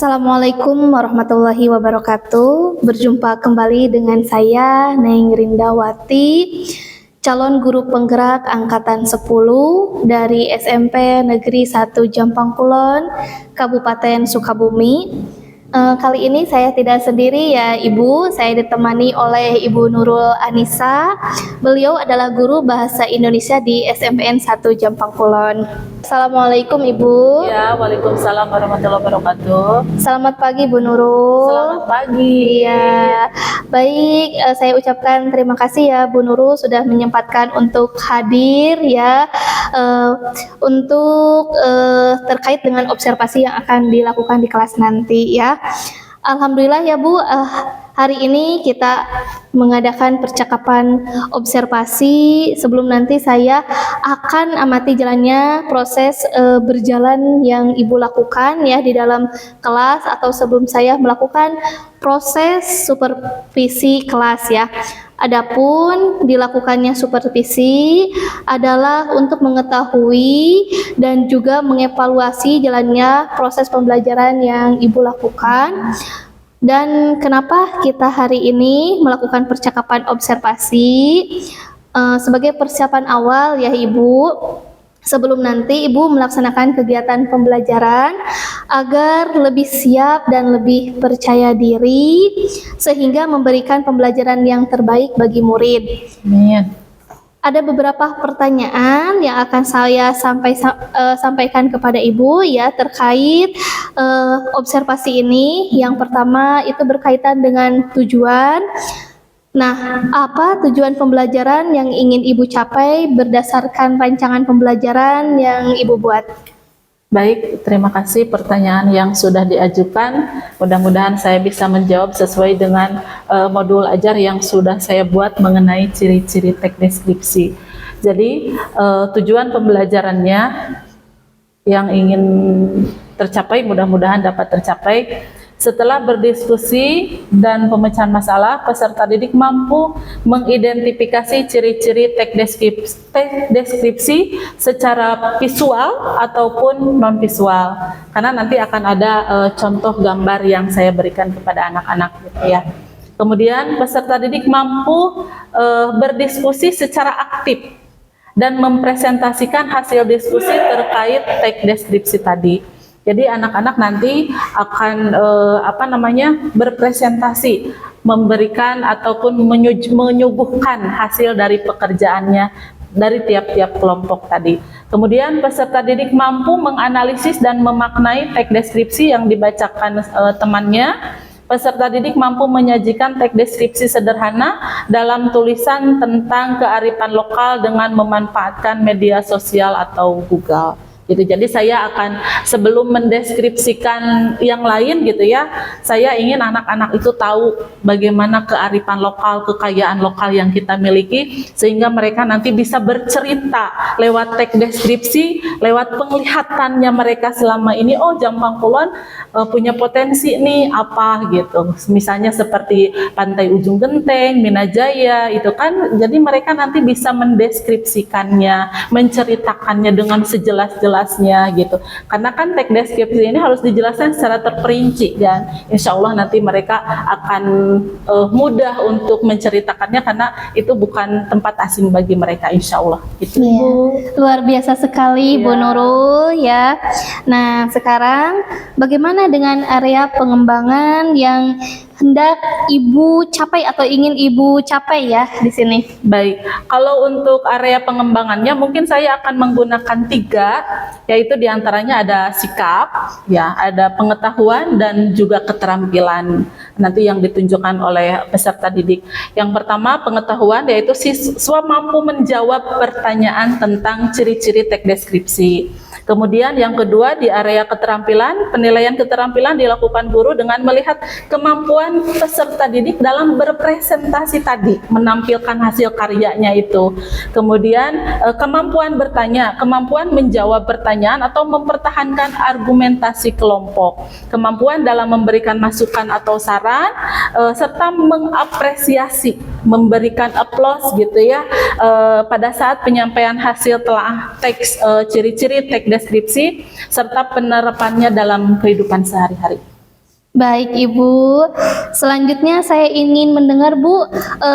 Assalamualaikum warahmatullahi wabarakatuh. Berjumpa kembali dengan saya Neng Rindawati, calon guru penggerak angkatan 10 dari SMP Negeri 1 Jampang Kulon, Kabupaten Sukabumi. Kali ini saya tidak sendiri ya Ibu, saya ditemani oleh Ibu Nurul Anissa. Beliau adalah guru bahasa Indonesia di SMPN 1 Jampang Kulon. Assalamualaikum Ibu. Ya, waalaikumsalam warahmatullahi wabarakatuh. Selamat pagi Bu Nurul. Selamat pagi. Iya, baik. Saya ucapkan terima kasih ya Bu Nurul sudah menyempatkan untuk hadir ya, untuk terkait dengan observasi yang akan dilakukan di kelas nanti ya. Alhamdulillah ya Bu, hari ini kita mengadakan percakapan observasi. Sebelum nanti saya akan amati jalannya proses berjalan yang Ibu lakukan ya di dalam kelas, atau sebelum saya melakukan proses supervisi kelas ya. Adapun dilakukannya supervisi adalah untuk mengetahui dan juga mengevaluasi jalannya proses pembelajaran yang Ibu lakukan. Dan kenapa kita hari ini melakukan percakapan observasi? Sebagai persiapan awal ya Ibu, sebelum nanti Ibu melaksanakan kegiatan pembelajaran agar lebih siap dan lebih percaya diri sehingga memberikan pembelajaran yang terbaik bagi murid. Amin. Ada beberapa pertanyaan yang akan saya sampaikan kepada Ibu ya terkait observasi ini. Yang pertama itu berkaitan dengan tujuan. Nah, apa tujuan pembelajaran yang ingin Ibu capai berdasarkan rancangan pembelajaran yang Ibu buat? Baik, terima kasih pertanyaan yang sudah diajukan. Mudah-mudahan saya bisa menjawab sesuai dengan modul ajar yang sudah saya buat mengenai ciri-ciri teks deskripsi. Jadi, tujuan pembelajarannya yang ingin tercapai, mudah-mudahan dapat tercapai. Setelah berdiskusi dan pemecahan masalah, peserta didik mampu mengidentifikasi ciri-ciri teks deskripsi secara visual ataupun non-visual. Karena nanti akan ada contoh gambar yang saya berikan kepada anak-anak gitu ya. Kemudian peserta didik mampu berdiskusi secara aktif dan mempresentasikan hasil diskusi terkait teks deskripsi tadi. Jadi anak-anak nanti akan berpresentasi, memberikan ataupun menyuguhkan hasil dari pekerjaannya dari tiap-tiap kelompok tadi. Kemudian peserta didik mampu menganalisis dan memaknai teks deskripsi yang dibacakan temannya. Peserta didik mampu menyajikan teks deskripsi sederhana dalam tulisan tentang kearifan lokal dengan memanfaatkan media sosial atau Google. Gitu. Jadi saya akan sebelum mendeskripsikan yang lain gitu ya, saya ingin anak-anak itu tahu bagaimana kearifan lokal, kekayaan lokal yang kita miliki, sehingga mereka nanti bisa bercerita lewat teks deskripsi, lewat penglihatannya mereka selama ini. Oh, Jampang Kulon punya potensi nih apa gitu, misalnya seperti Pantai Ujung Genteng, Minajaya itu kan. Jadi mereka nanti bisa mendeskripsikannya, menceritakannya dengan sejelas-jelasnya gitu. Karena kan teks deskripsi ini harus dijelaskan secara terperinci, dan insya Allah nanti mereka akan mudah untuk menceritakannya karena itu bukan tempat asing bagi mereka, insya Allah. Gitu. Ya, luar biasa sekali Bu Nurul ya. Nah, sekarang bagaimana dengan area pengembangan yang hendak Ibu capai atau ingin Ibu capai ya di sini? Baik, kalau untuk area pengembangannya mungkin saya akan menggunakan 3, yaitu diantaranya ada sikap, ya, ada pengetahuan dan juga keterampilan nanti yang ditunjukkan oleh peserta didik. Yang pertama pengetahuan, yaitu siswa mampu menjawab pertanyaan tentang ciri-ciri teks deskripsi. Kemudian yang kedua di area keterampilan, penilaian keterampilan dilakukan guru dengan melihat kemampuan peserta didik dalam berpresentasi tadi, menampilkan hasil karyanya itu. Kemudian kemampuan bertanya, kemampuan menjawab pertanyaan atau mempertahankan argumentasi kelompok, kemampuan dalam memberikan masukan atau saran, serta mengapresiasi, memberikan applause gitu ya pada saat penyampaian hasil telah ciri-ciri teks deskripsi serta penerapannya dalam kehidupan sehari-hari. Baik Ibu, selanjutnya saya ingin mendengar Bu,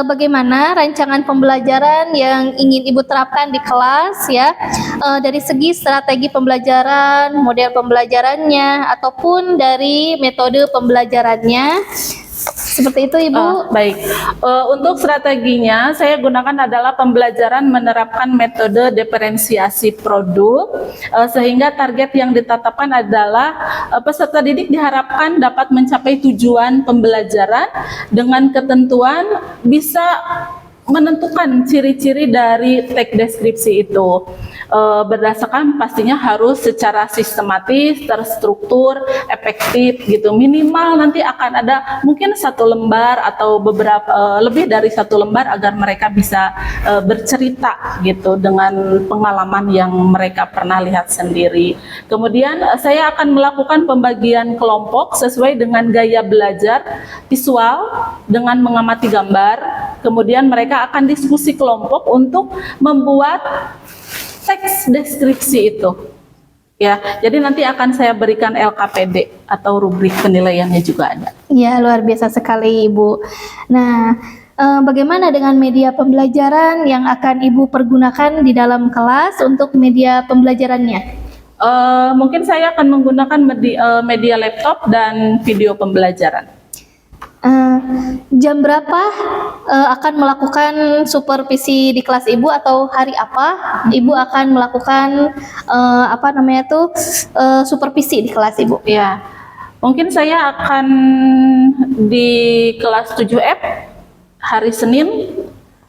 bagaimana rancangan pembelajaran yang ingin Ibu terapkan di kelas ya, dari segi strategi pembelajaran, model pembelajarannya, ataupun dari metode pembelajarannya. Seperti itu Ibu. Baik, untuk strateginya saya gunakan adalah pembelajaran menerapkan metode diferensiasi produk, sehingga target yang ditetapkan adalah peserta didik diharapkan dapat mencapai tujuan pembelajaran dengan ketentuan bisa menentukan ciri-ciri dari teks deskripsi itu. Berdasarkan pastinya harus secara sistematis, terstruktur, efektif gitu. Minimal nanti akan ada mungkin 1 lembar atau beberapa lebih dari 1 lembar agar mereka bisa bercerita gitu dengan pengalaman yang mereka pernah lihat sendiri. Kemudian saya akan melakukan pembagian kelompok sesuai dengan gaya belajar visual dengan mengamati gambar. Kemudian mereka akan diskusi kelompok untuk membuat teks deskripsi itu. Ya, jadi nanti akan saya berikan LKPD atau rubrik penilaiannya juga ada. Ya, luar biasa sekali Ibu. Nah, bagaimana dengan media pembelajaran yang akan Ibu pergunakan di dalam kelas untuk media pembelajarannya? Mungkin saya akan menggunakan media laptop dan video pembelajaran. Jam berapa akan melakukan supervisi di kelas Ibu, atau hari apa Ibu akan melakukan supervisi di kelas Ibu? Ya, mungkin saya akan di kelas 7F hari Senin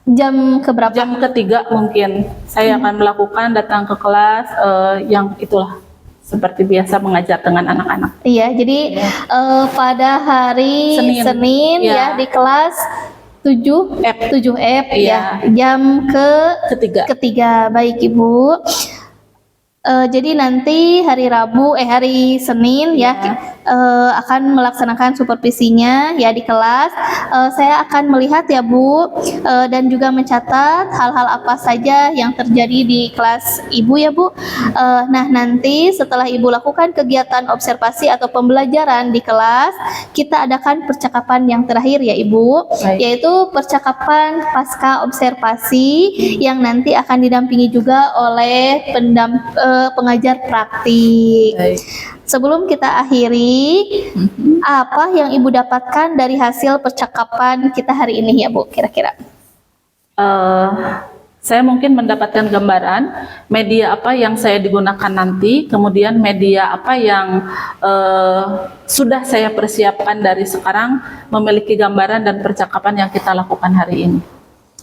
jam keberapa? Jam ketiga mungkin saya akan melakukan datang ke kelas yang itulah seperti biasa mengajar dengan anak-anak. Iya, jadi pada hari Senin ya di kelas 7F ya, jam ketiga. Baik Ibu. Jadi nanti hari Senin ya akan melaksanakan supervisinya ya di kelas. Saya akan melihat ya Bu, dan juga mencatat hal-hal apa saja yang terjadi di kelas Ibu ya Bu. Nah, nanti setelah Ibu lakukan kegiatan observasi atau pembelajaran di kelas, kita adakan percakapan yang terakhir ya Ibu. Baik. Yaitu percakapan pasca observasi yang nanti akan didampingi juga oleh pengajar praktik. Baik. Sebelum kita akhiri, apa yang Ibu dapatkan dari hasil percakapan kita hari ini ya Bu, kira-kira? Saya mungkin mendapatkan gambaran media apa yang saya digunakan nanti, kemudian media apa yang sudah saya persiapkan dari sekarang, memiliki gambaran dan percakapan yang kita lakukan hari ini.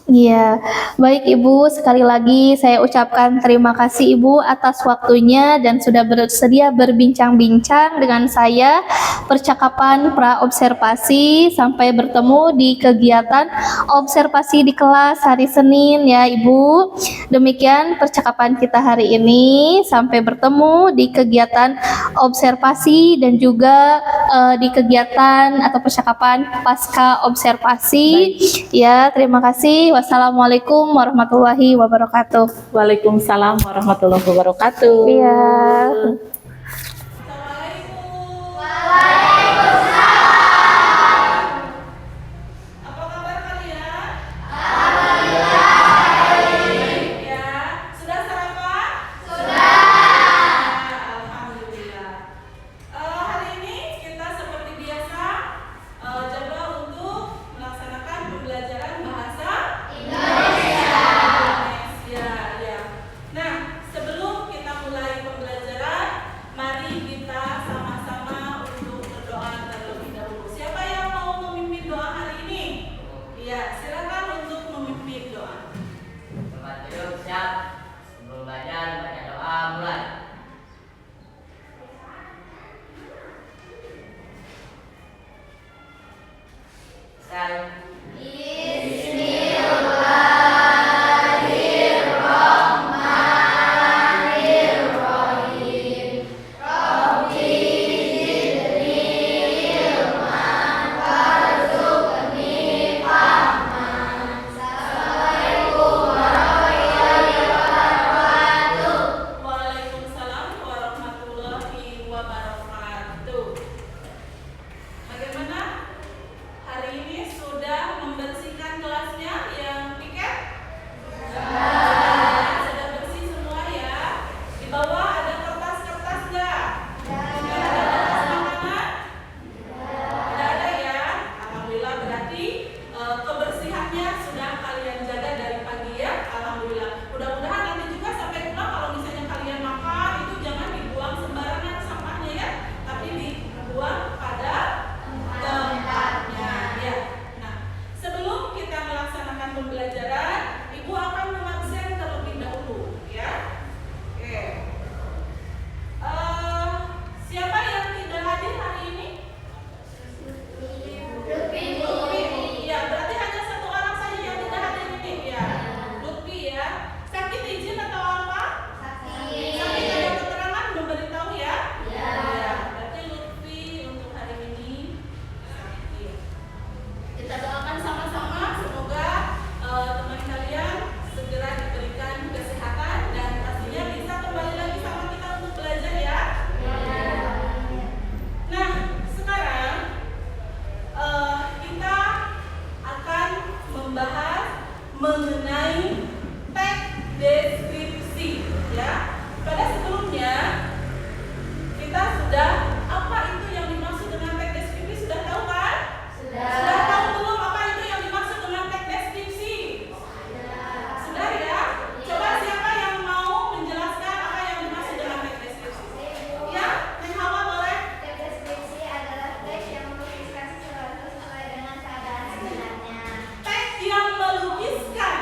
Iya, baik Ibu, sekali lagi saya ucapkan terima kasih Ibu atas waktunya dan sudah bersedia berbincang-bincang dengan saya. Percakapan pra-observasi, sampai bertemu di kegiatan observasi di kelas hari Senin ya Ibu. Demikian percakapan kita hari ini, sampai bertemu di kegiatan observasi dan juga di kegiatan atau percakapan pasca observasi. Baik. Ya, terima kasih. Wassalamualaikum warahmatullahi wabarakatuh. Waalaikumsalam warahmatullahi wabarakatuh. Iya. mengenai teks deskripsi ya. Pada sebelumnya kita sudah apa itu yang dimaksud dengan teks deskripsi sudah tahu kan? Sudah tahu belum apa itu yang dimaksud dengan teks deskripsi? Sudah ya? Coba siapa yang mau menjelaskan apa yang dimaksud dengan teks deskripsi? Ya, Neng Hawa boleh? Teks deskripsi adalah teks yang melukiskan sesuatu sesuai dengan keadaan sebenarnya. Teks yang melukiskan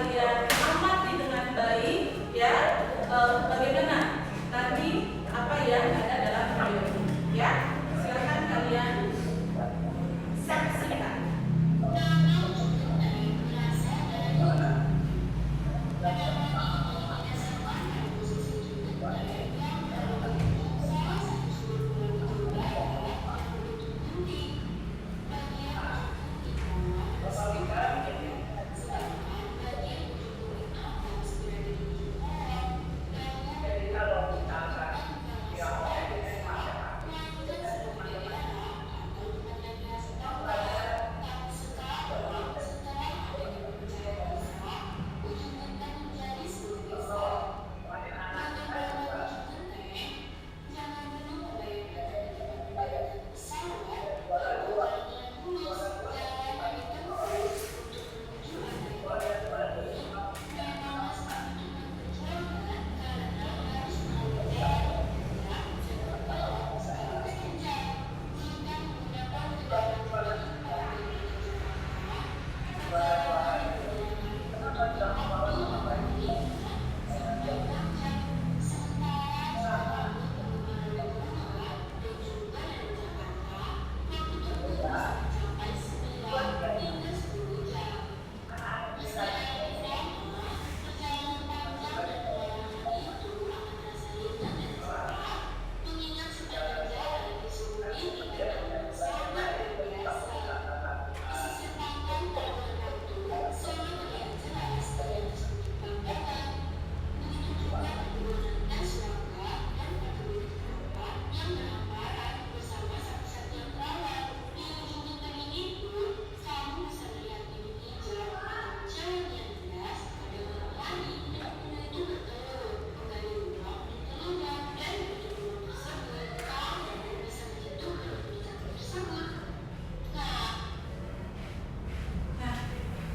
kalian amati dengan baik ya, bagaimana nanti apa yang ada dalam video ini ya. Silakan kalian saksikan.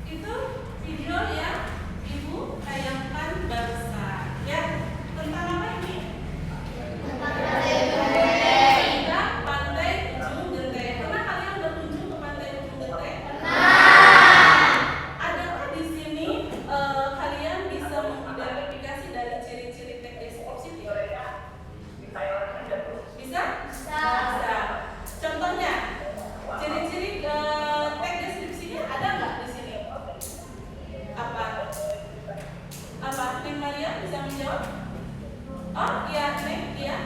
Itu video yang Ibu tayangkan barusan ya. Tentang apa ini? Tentang Pantai Ujung Genteng. Pernah kalian berkunjung ke Pantai Ujung Genteng? Adakah di sini kalian bisa mengidentifikasi dari ciri-ciri teks deskripsi? Bisa? Bisa. Contohnya, ciri-ciri teks deskripsinya ada nggak di sini? Apa? Tim Maria bisa menjawab? Oh iya, Neng, iya.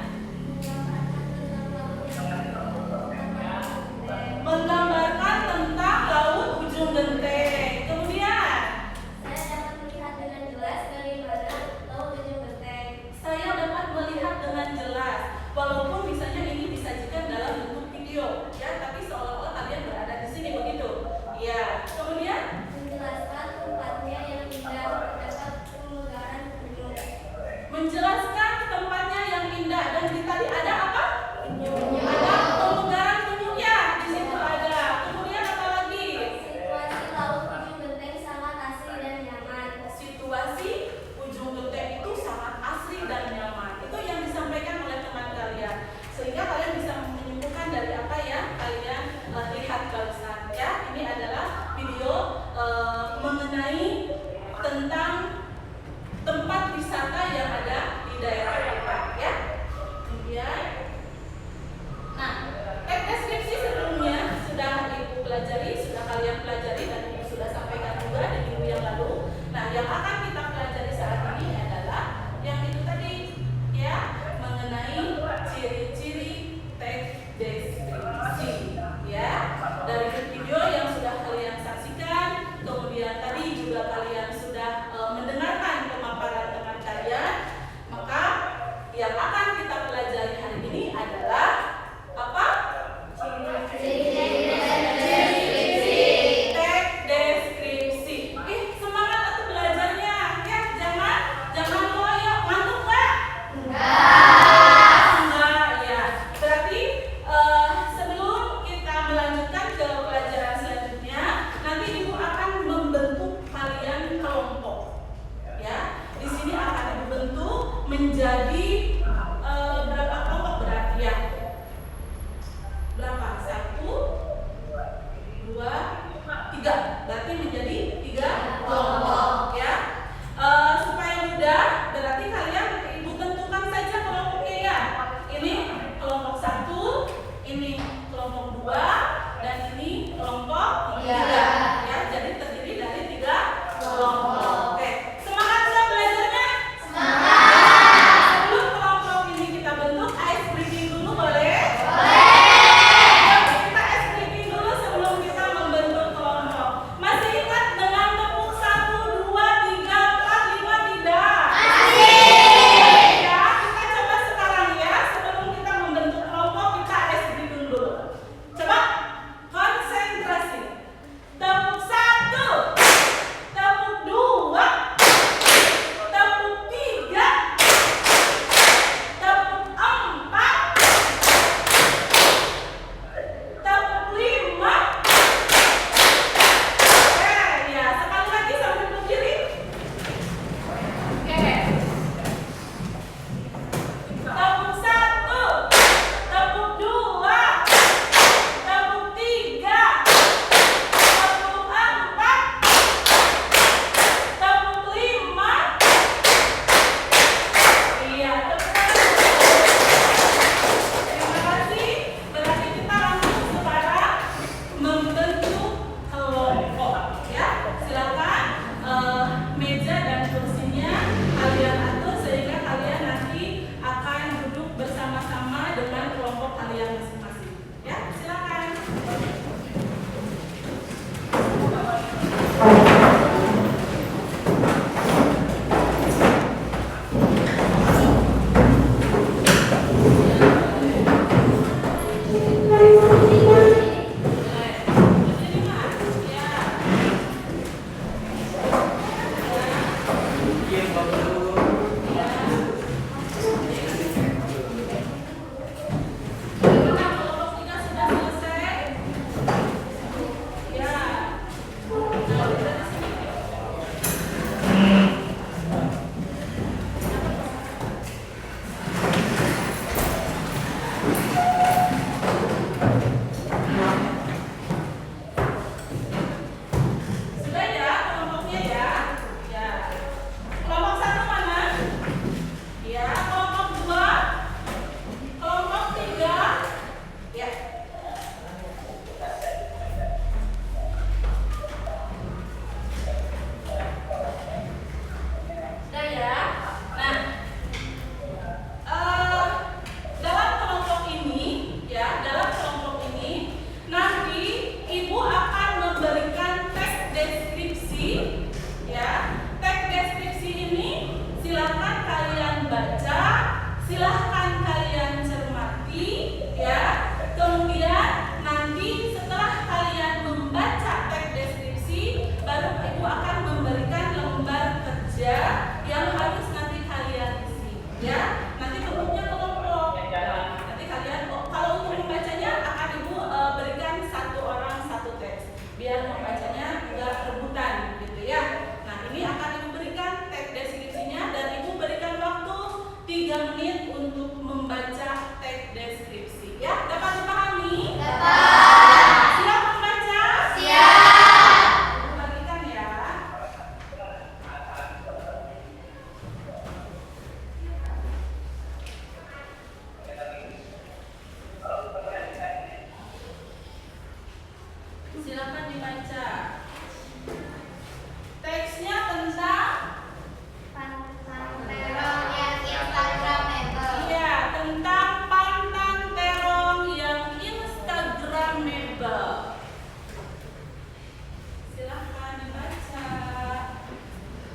Menggambarkan tentang laut ujung genteng. Kemudian, Saya dapat melihat dengan jelas bagaimana laut ujung genteng. saya dapat melihat dengan jelas, walaupun misalnya ini disajikan dalam bentuk video, ya, tapi seolah-olah kalian berada di sini begitu. Ya. Kemudian, Menjelaskan tempatnya yang indah terdapat pemandangan gunung. menjelaskan tempatnya yang indah dan di tadi ada apa? Ada pemugaran penyu ya, di situ ada. Kemudian apa lagi? Situasi laut ujung genteng sangat asri dan nyaman. Situasi ujung genteng itu sangat asri dan nyaman. Itu yang disampaikan oleh teman kalian. Sehingga kalian bisa menyimpulkan dari apa yang kalian lihat barusan ya. Ini adalah video mengenai tentang tempat wisata yang ada di daerah kita ya. Kemudian, nah, teks deskripsi sebelumnya sudah Ibu pelajari, sudah kalian pelajari dan Ibu sudah sampaikan juga di minggu yang lalu. Nah, yang akan kita pelajari saat ini adalah yang itu tadi ya, mengenai ciri-ciri teks deskripsi ya. Dari video yang sudah kalian saksikan, kemudian tadi juga kalian sudah mendengarkan pemaparan teman kalian, maka yang akan kita pelajari hari ini adalah apa? Teks deskripsi. Semangat atau belajarnya?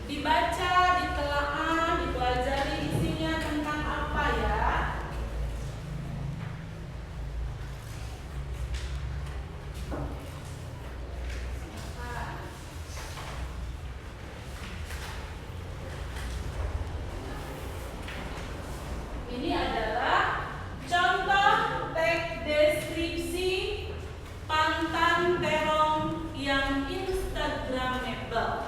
dibaca, ditelaah, dipelajari isinya tentang apa ya. Ini adalah contoh teks deskripsi pantan terong yang instagramable.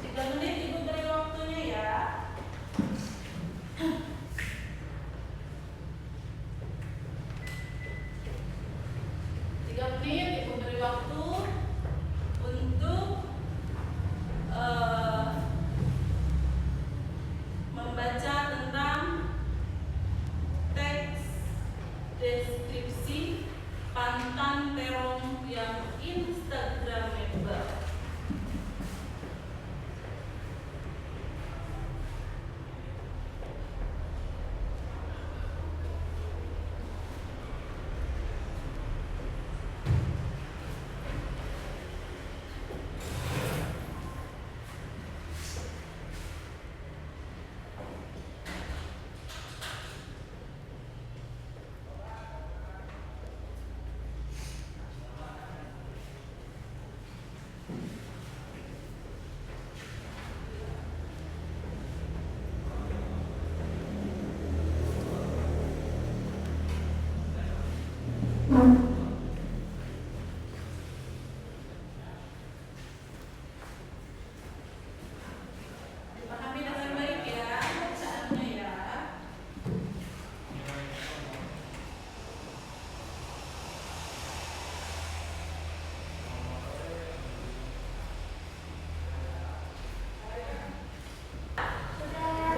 Tiga menit Ibu beri waktunya ya. 3 menit Ibu beri waktu untuk membaca tentang teks deskripsi pantan terong yang instagramable. Dipahami dengan baik ya bacaannya ya.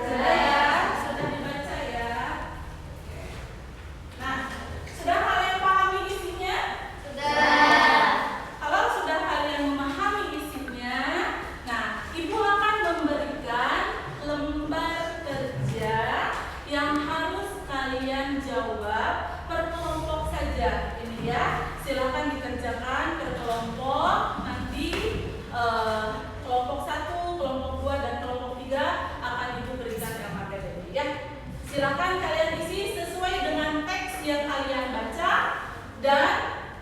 Sudah ya, sudah dibaca ya. Nah, sudah kalian pahami isinya? Kalau sudah kalian memahami isinya, nah, Ibu akan memberikan lembar kerja yang harus kalian jawab per kelompok saja. Ini ya, silakan dikerjakan per kelompok. Nanti kelompok 1, kelompok 2, dan kelompok 3 akan Ibu berikan yang materi ya. Silakan kalian isi sesuai dengan teks yang kalian baca dan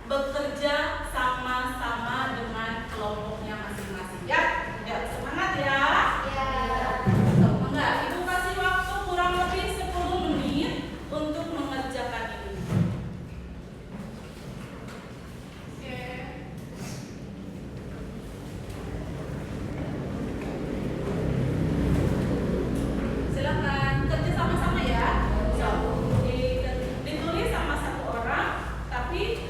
bekerja sama-sama dengan kelompoknya masing-masing ya. Ya, semangat ya. Enggak, Ibu kasih waktu kurang lebih 10 menit untuk mengerjakan ini. Oke. Silakan kerja sama-sama ya. So, ditulis sama satu orang, tapi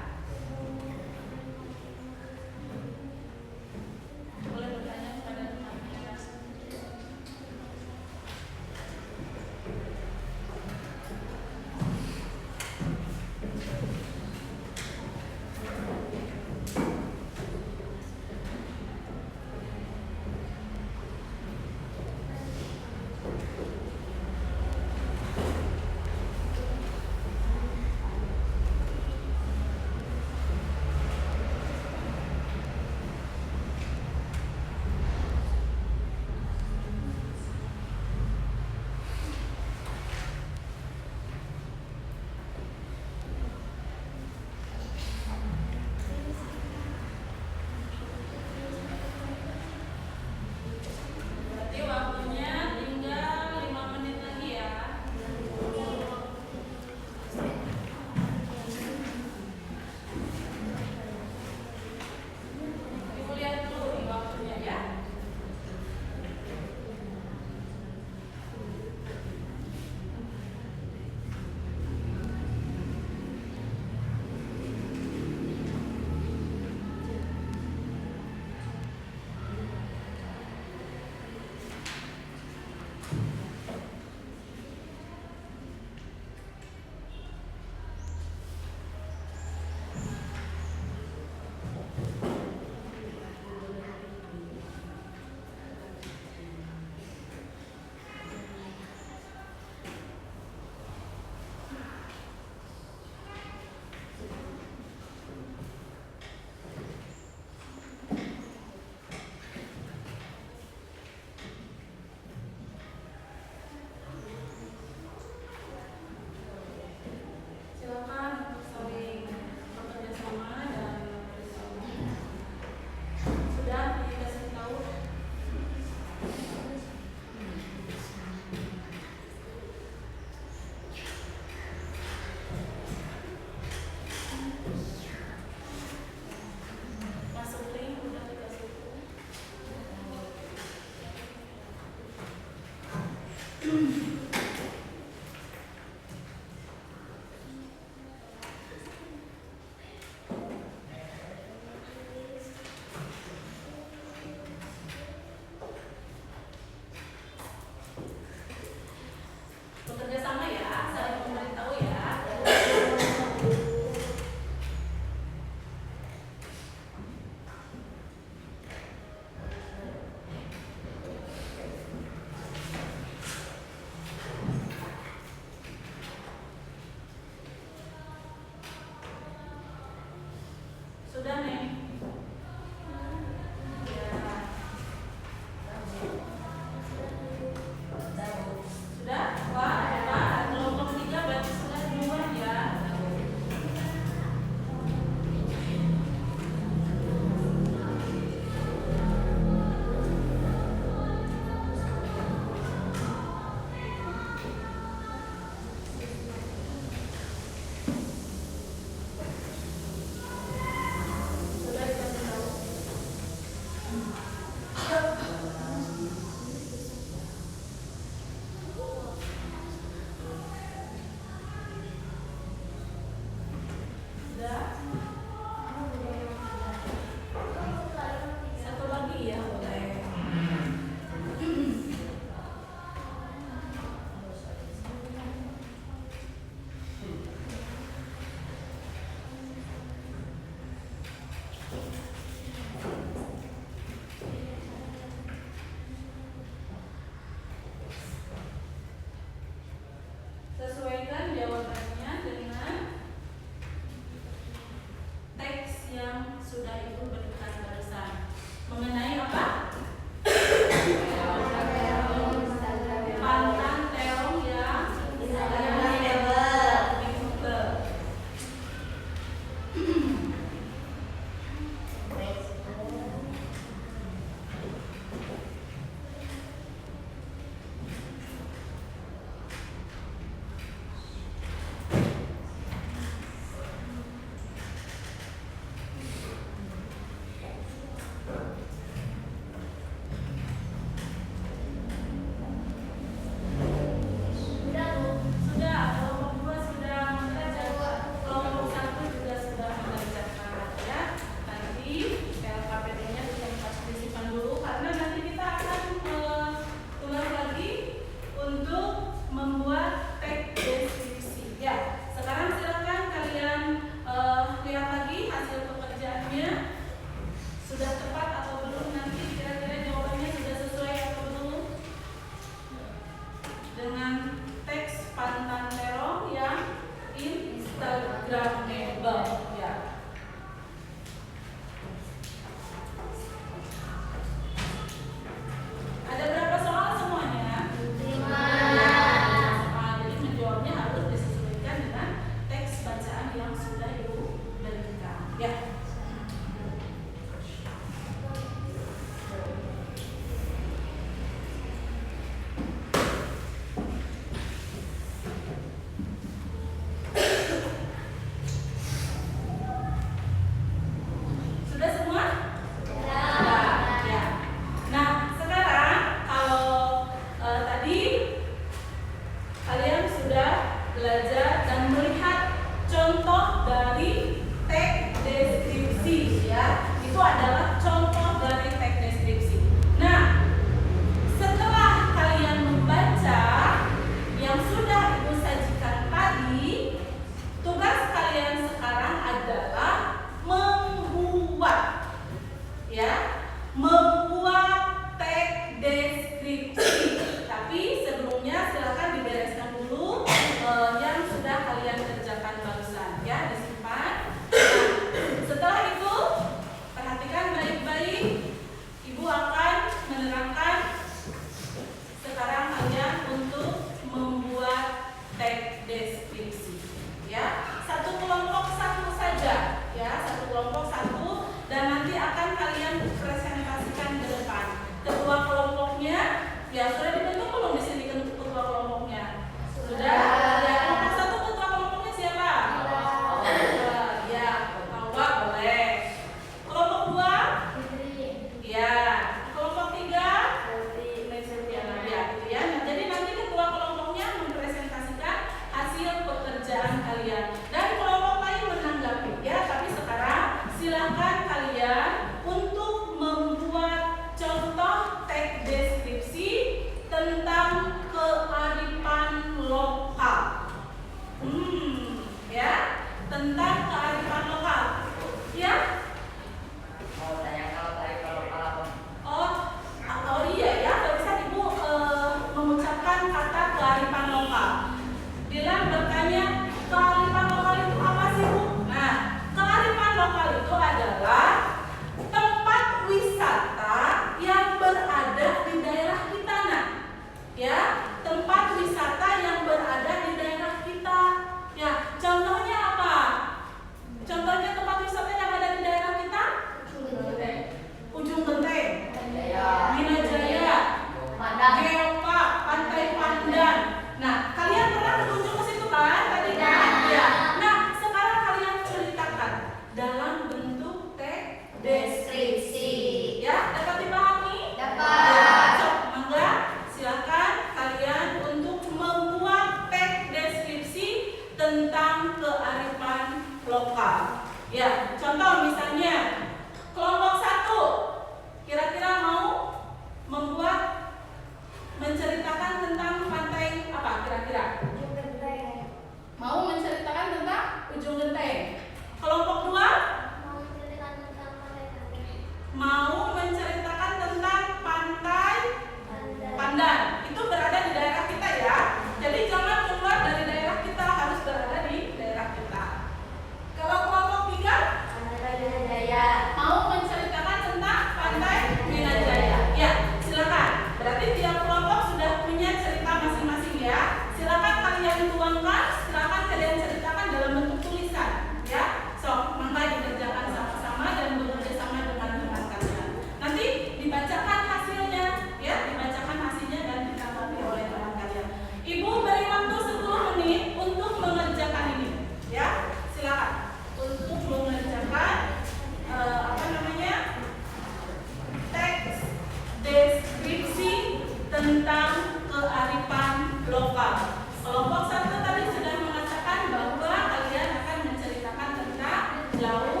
tentang kearifan lokal. Kelompok 1 tadi sudah mengatakan bahwa kalian akan menceritakan tentang laut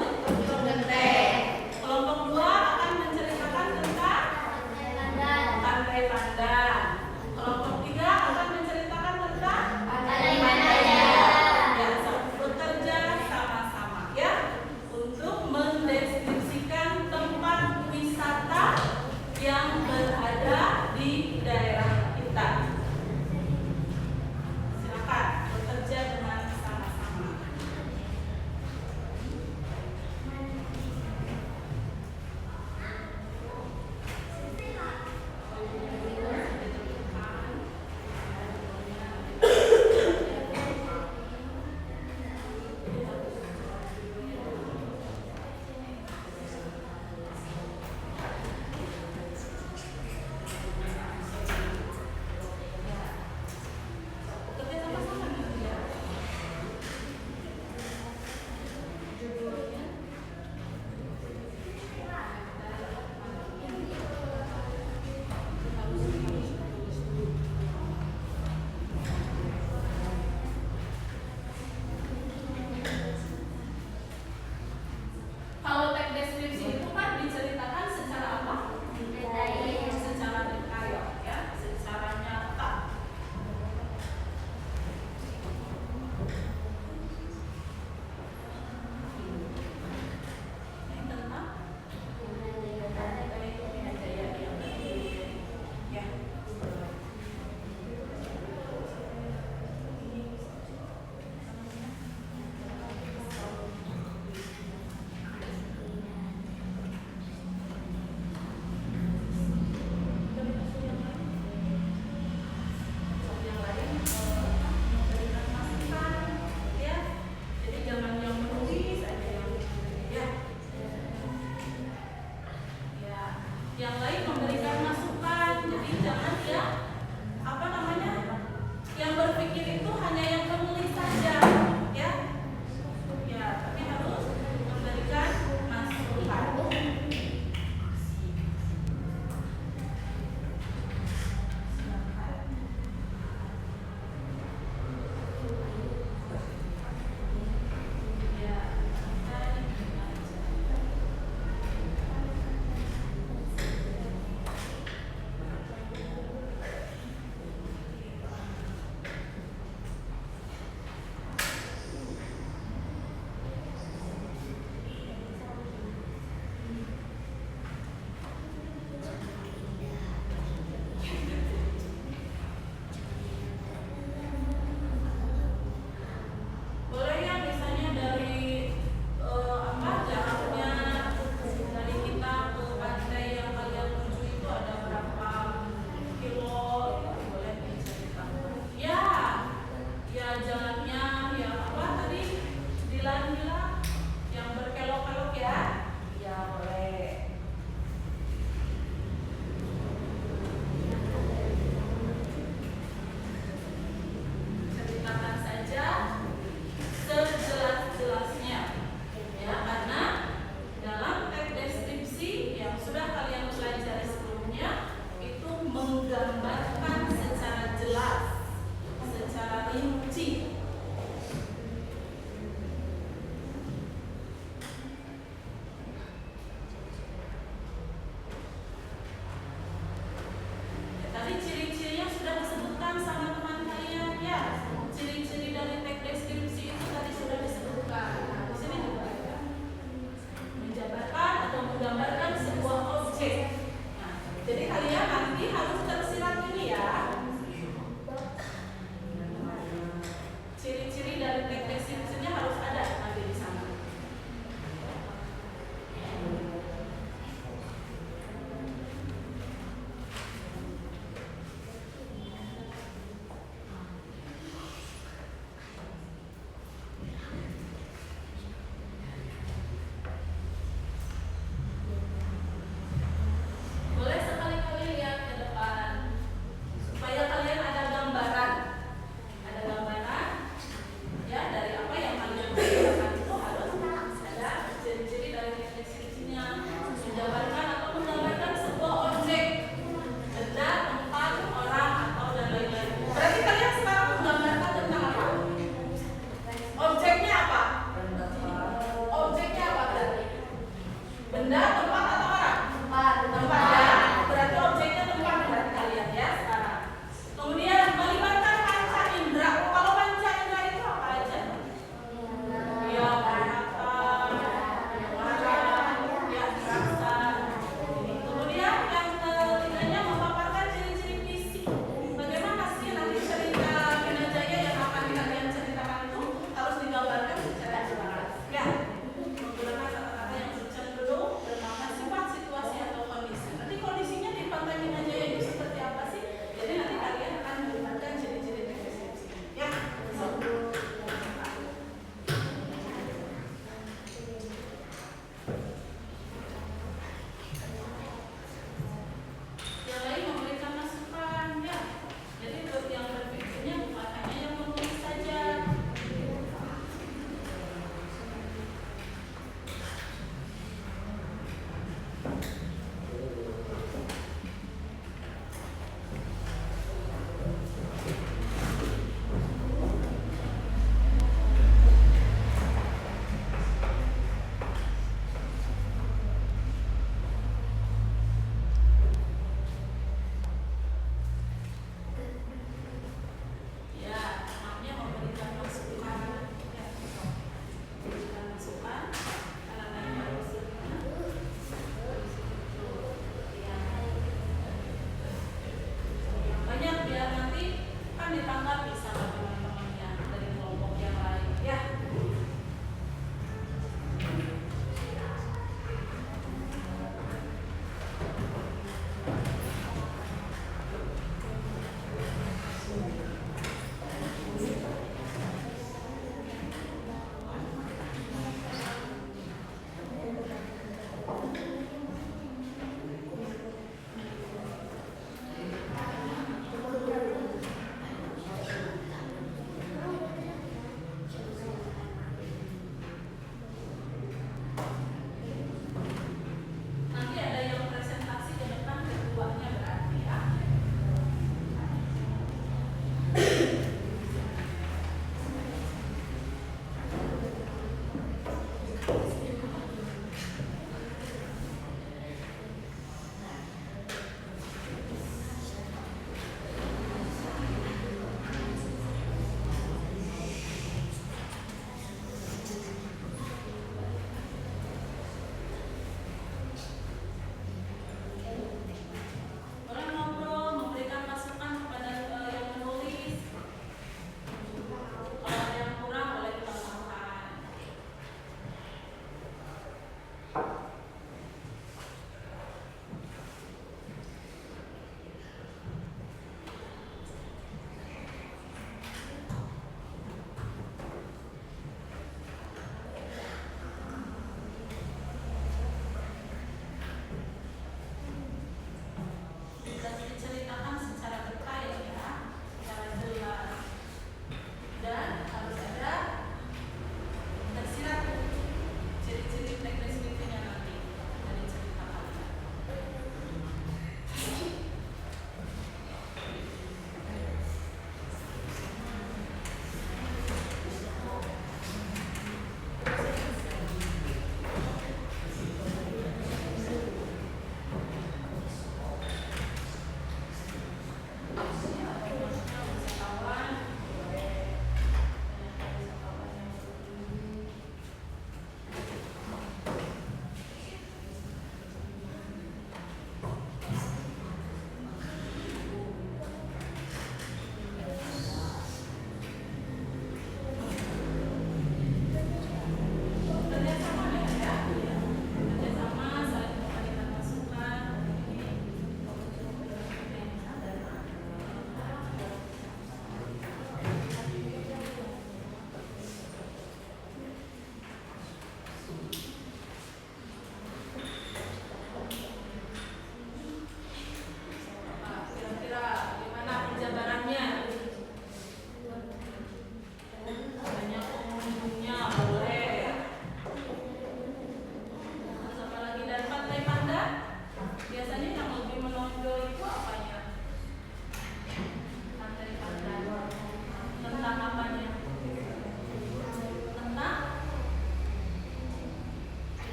Genteng. Kelompok 2 akan menceritakan tentang Pantai Pandan. Kelompok 3 akan menceritakan tentang ya, bekerja sama-sama ya untuk mendeskripsikan tempat wisata yang berada di daerah kita. Silakan bekerja dengan sama-sama. Bekerja sama-sama gitu ya. Judulnya kalau teks deskripsi itu kan diceritakan secara apa? Secara detail ya, secara nyata. Yang tentang ya. Yang lain memberikan masukan ya. Jadi jangan yang menulis aja yang ya. Ya, yang lain memberikan masukan. Jadi jangan ya apa namanya? Yang berpikir itu hanya yang menulis saja ya. Ya, tapi harus memberikan masukan. Ya, boleh ya misalnya dari apa jaraknya dari kita ke pantai yang kalian tuju itu ada berapa kilo gitu, boleh diceritakan. Ya, ya jalannya yang apa tadi dilan-dilan yang berkelok-kelok ya. Ya boleh. Ceritakan saja sejelas-jelasnya ya, karena dalam teks deskripsi yang sudah kalian pelajari sebelumnya itu menggambarkan secara jelas, secara rinci. Ya, tadi ciri-cirinya sudah disebutkan sama teman kalian ya. Ciri-ciri dari teks deskripsi itu tadi sudah disebutkan. Nah, di sini juga ada menjabarkan atau menggambarkan sebuah objek. Nah, jadi kalian nanti harus tersirat ini ya. Ciri-ciri dari teks deskripsinya harus ada nanti di sana. Boleh sekali-kali lihat ke depan.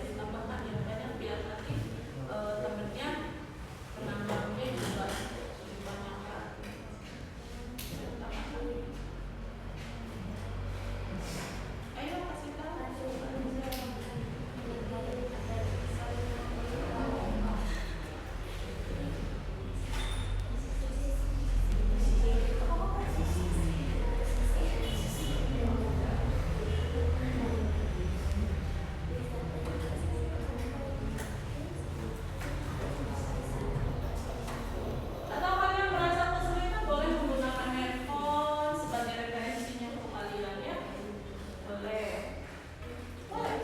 Ditambahkan ya banyak biar nanti temennya penambahnya juga lebih banyak kan. Ayo kasih tahu. Atau kalian merasa kesulitan boleh menggunakan handphone sebagai referensinya untuk kalian ya? Boleh. Boleh.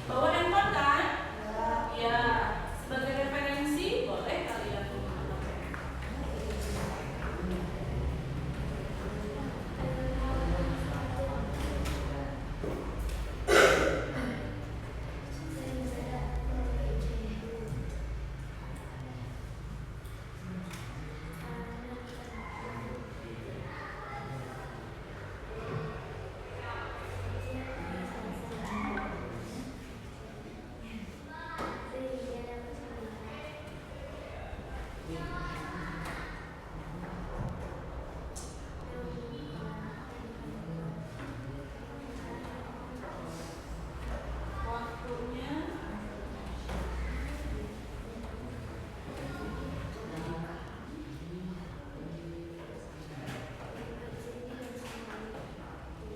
Bawa handphone kan? Ya. Sebagai referensi boleh kalian menggunakan. Waktunya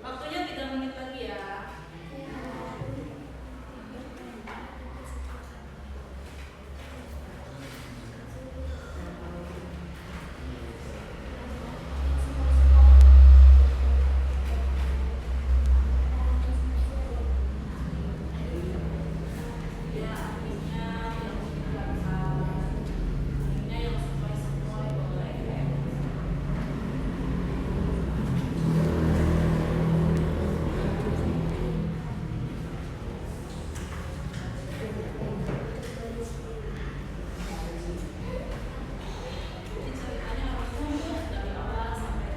Waktunya 3 menit lagi ya. Ya, artinya yang meninggalkan, artinya yang sesuai boleh. Jadi ceritanya harus nunggu dari awal sampai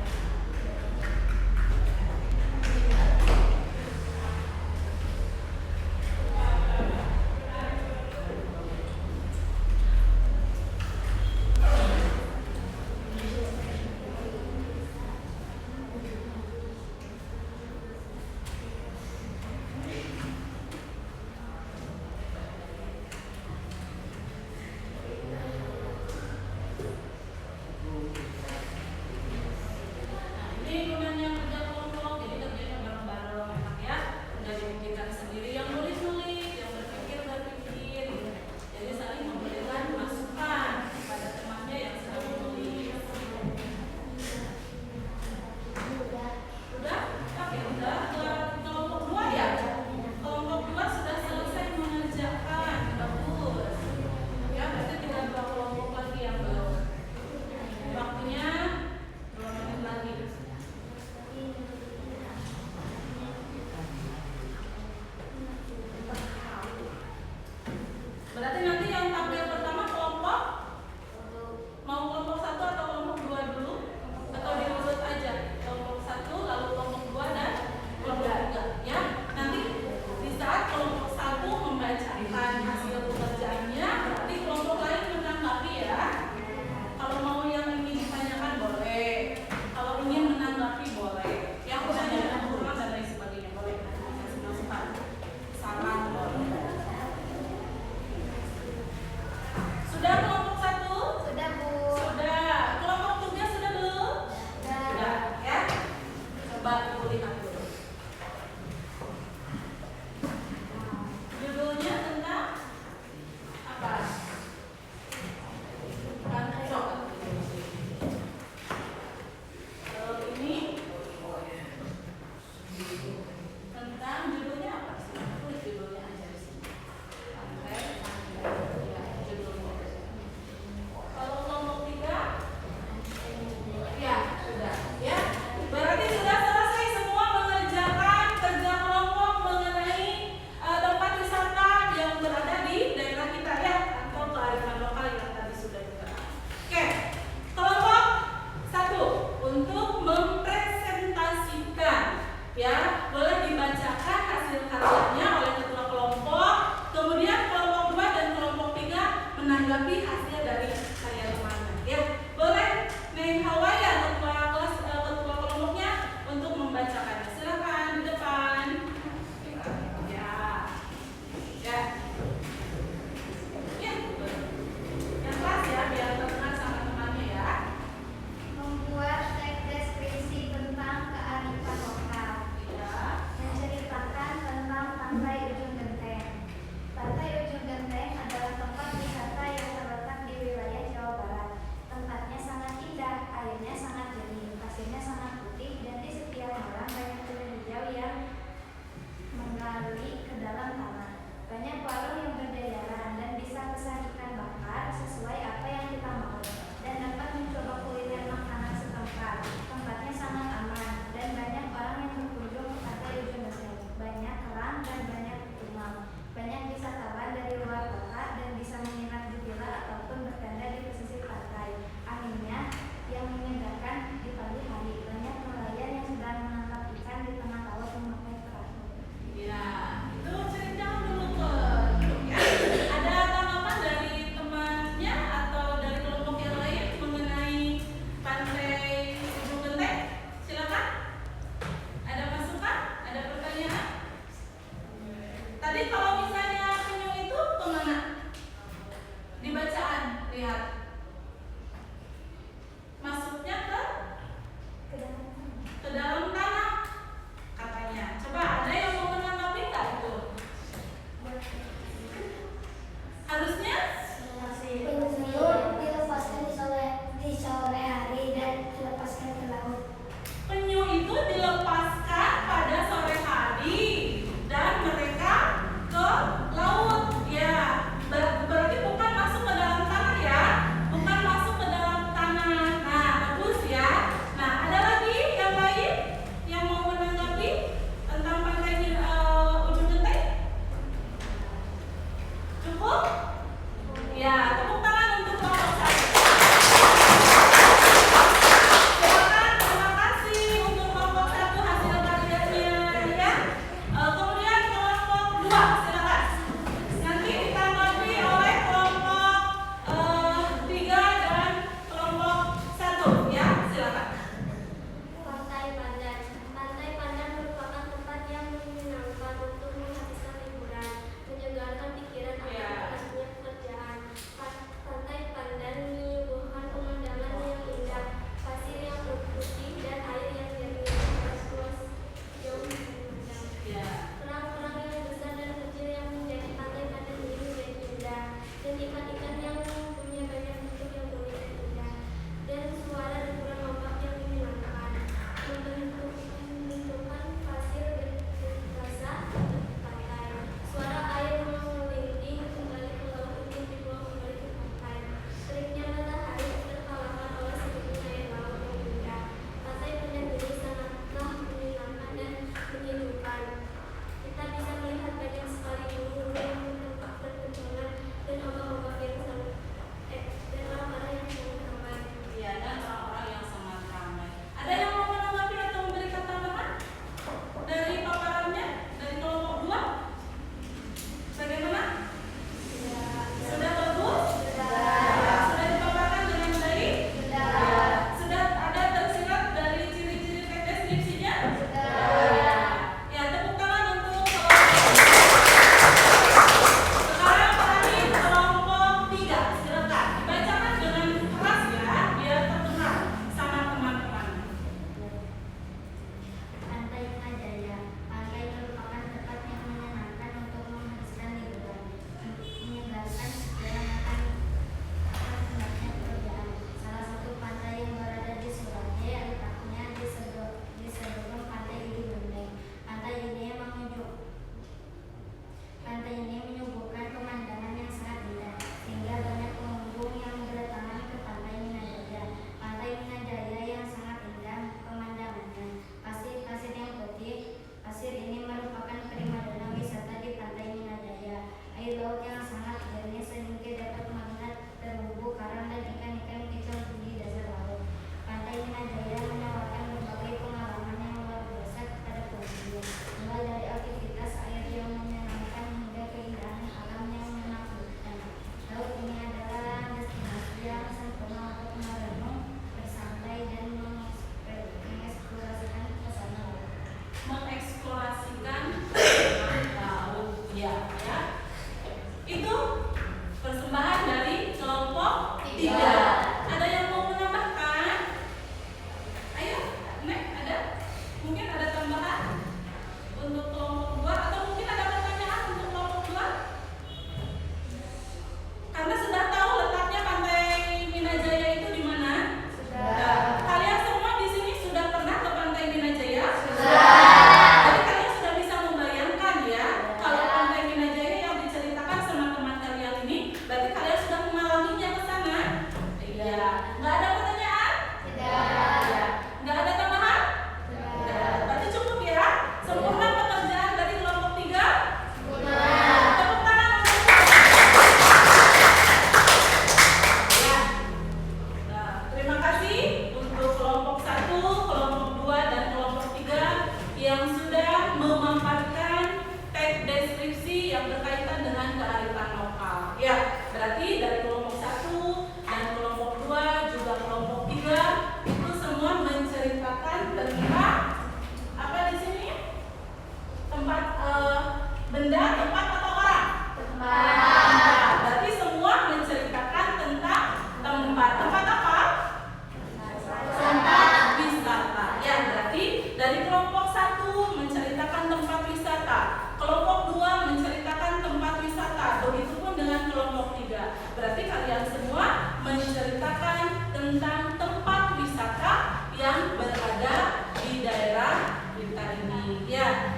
ini gunanya kerja kelompok, jadi kerjanya bareng-bareng enak ya. Udah dimikirkan sendiri, yang nulis-nulis, yang berpikir gitu. Jadi saling memberikan masukan kepada temannya yang sedang menulis. Udah? Oke, udah. Kelompok 2 ya? Kelompok 2 sudah selesai mengerjakan. Bagus. Ya, berarti tinggal 2 kelompok lagi yang belum. Waktunya 2 menit lagi. Berarti nanti yang tampil pertama kelompok mau kelompok 1 atau kelompok 2 dulu? Atau diurut aja? Kelompok 1 lalu kelompok 2 dan kelompok 3 ya. Nanti di saat kelompok 1 membacakan hasil pekerjaannya, berarti kelompok lain menanggapi ya. Kalau mau yang ingin ditanyakan boleh. Kalau ingin menanggapi boleh. Yang misalnya ada kurang dan lain sebagainya boleh. Kasih masukan. Saran boleh. Sudah kelompok 1? Sudah, Bu. Sudah. Kelompok 3 sudah belum? Sudah ya. Coba Ibu lihat dulu. Judulnya tentang apa? Cocok. Kalau ini tentang judulnya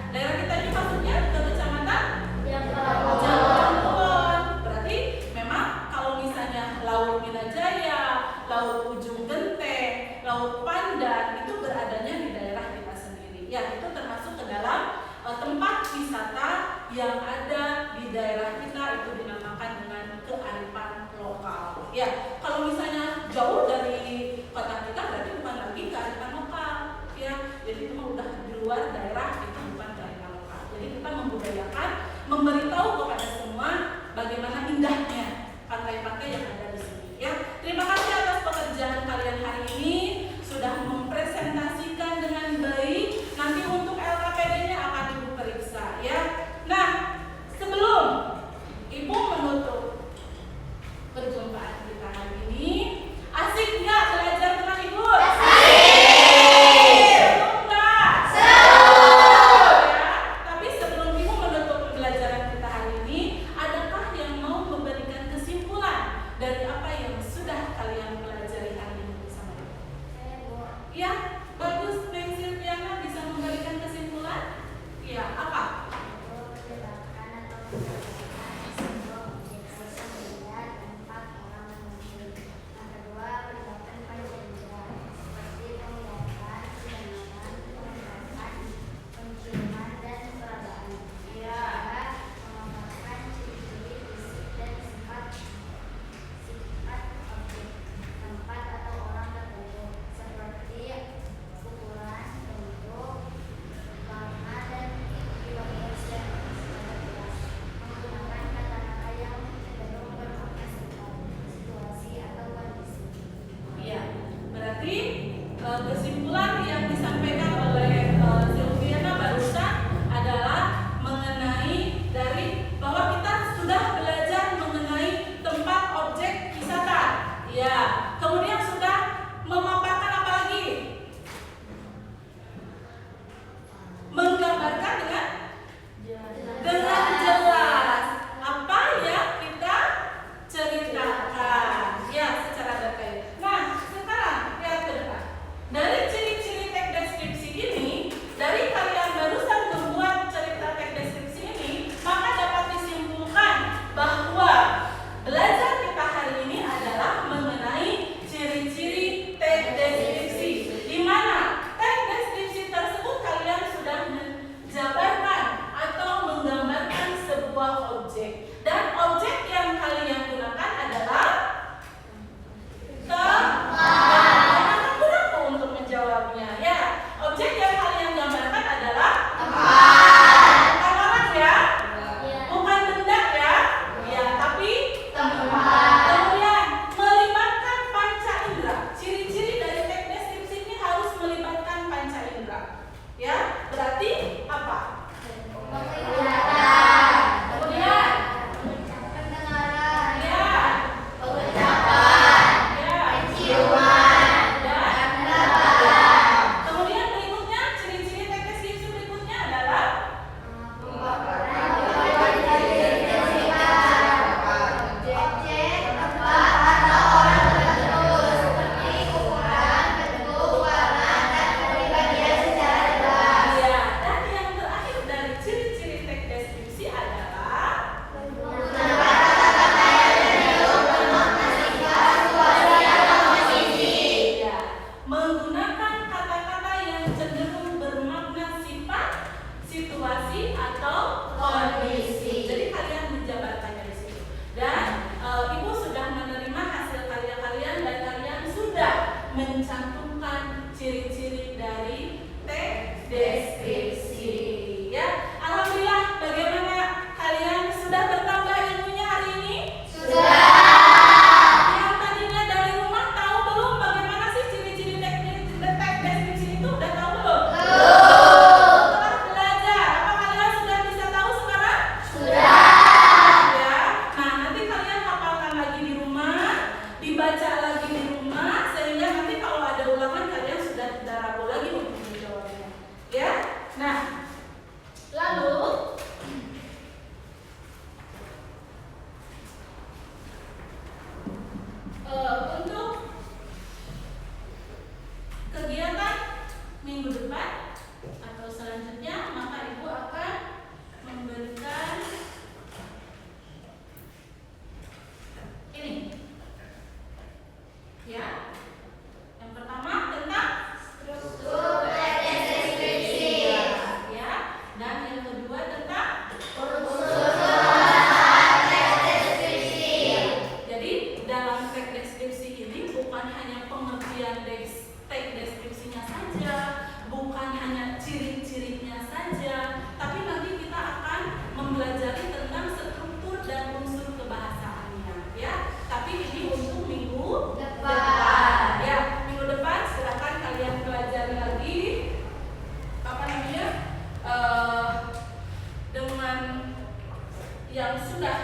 daerah kita ini maksudnya ke kecamatan Jambalong. Jambalong. Berarti memang kalau misalnya Laut Minajaya, Laut Ujung Genteng, Laut Pandan itu beradanya di daerah kita sendiri. Ya, itu termasuk ke dalam tempat wisata yang ada di daerah kita, itu dinamakan dengan kearifan lokal. Ya, kalau misalnya jauh dari kota kita berarti bukan lagi kearifan lokal. Ya, jadi itu udah di luar daerah, itu bukan kearifan lokal. Jadi kita membudayakan, memberitahu kepada semua bagaimana indahnya pantai-pantai yang ada di sini. Ya, terima kasih atas pekerjaan kalian hari ini sudah mempresentasikan dengan baik. Nanti untuk LKPD-nya akan Ibu periksa ya. Nah, sebelum Ibu menutup perjumpaan kita hari ini, asik nggak belajar dengan Ibu? Seru nggak? Ya, tapi sebelum Ibu menutup pembelajaran kita hari ini, adakah yang mau memberikan kesimpulan dari apa yang sudah kalian pelajari hari ini bersama Ibu? Ya, bagus. Neng Silviana bisa memberikan kesimpulan? Ya, apa? Ya, berarti kesimpulan yang disampaikan oleh Silviana barusan adalah mengenai dari bahwa kita sudah belajar mengenai tempat objek wisata. Ya, kemudian sudah memaparkan apa lagi? Menggambarkan dengan jelas apa yang kita ceritakan ya secara detail. Nah, sekarang lihat ke depan. Dari ciri-ciri teks deskripsi ini, dari kalian barusan membuat cerita teks deskripsi ini, maka dapat disimpulkan bahwa belajar kita hari ini adalah mengenai ciri-ciri teks deskripsi, di mana teks deskripsi tersebut kalian sudah menjabarkan atau menggambarkan sebuah objek, dan objek yang kalian gunakan adalah tempat. Gunakan untuk menjawabnya ya. Objek yang kalian gambarkan adalah tempat. Bukan orang ya, bukan benda ya, ya tapi tempat. Kemudian melibatkan panca indera. Ciri-ciri dari teks deskripsi ini harus melibatkan panca indera. Ya, berarti apa? Kemudian kemudian berikutnya, ciri-ciri teks deskripsi berikutnya adalah dan yang terakhir dari ciri-ciri teks deskripsi adalah ya, menggunakan kata-kata yang cenderung bermakna sifat, situasi atau kondisi. Jadi kalian menjabarkannya di situ. Dan Ibu sudah menerima hasil karya kalian dan kalian sudah mencantumkan ciri-ciri dari teks deskripsi. Ya, alhamdulillah. Bagaimana kalian sudah bertambah ilmunya hari ini? Yang tadinya dari rumah tahu belum bagaimana sih ciri-ciri teks deskripsi itu? Udah tahu belum? Setelah belajar, apa kalian yang sudah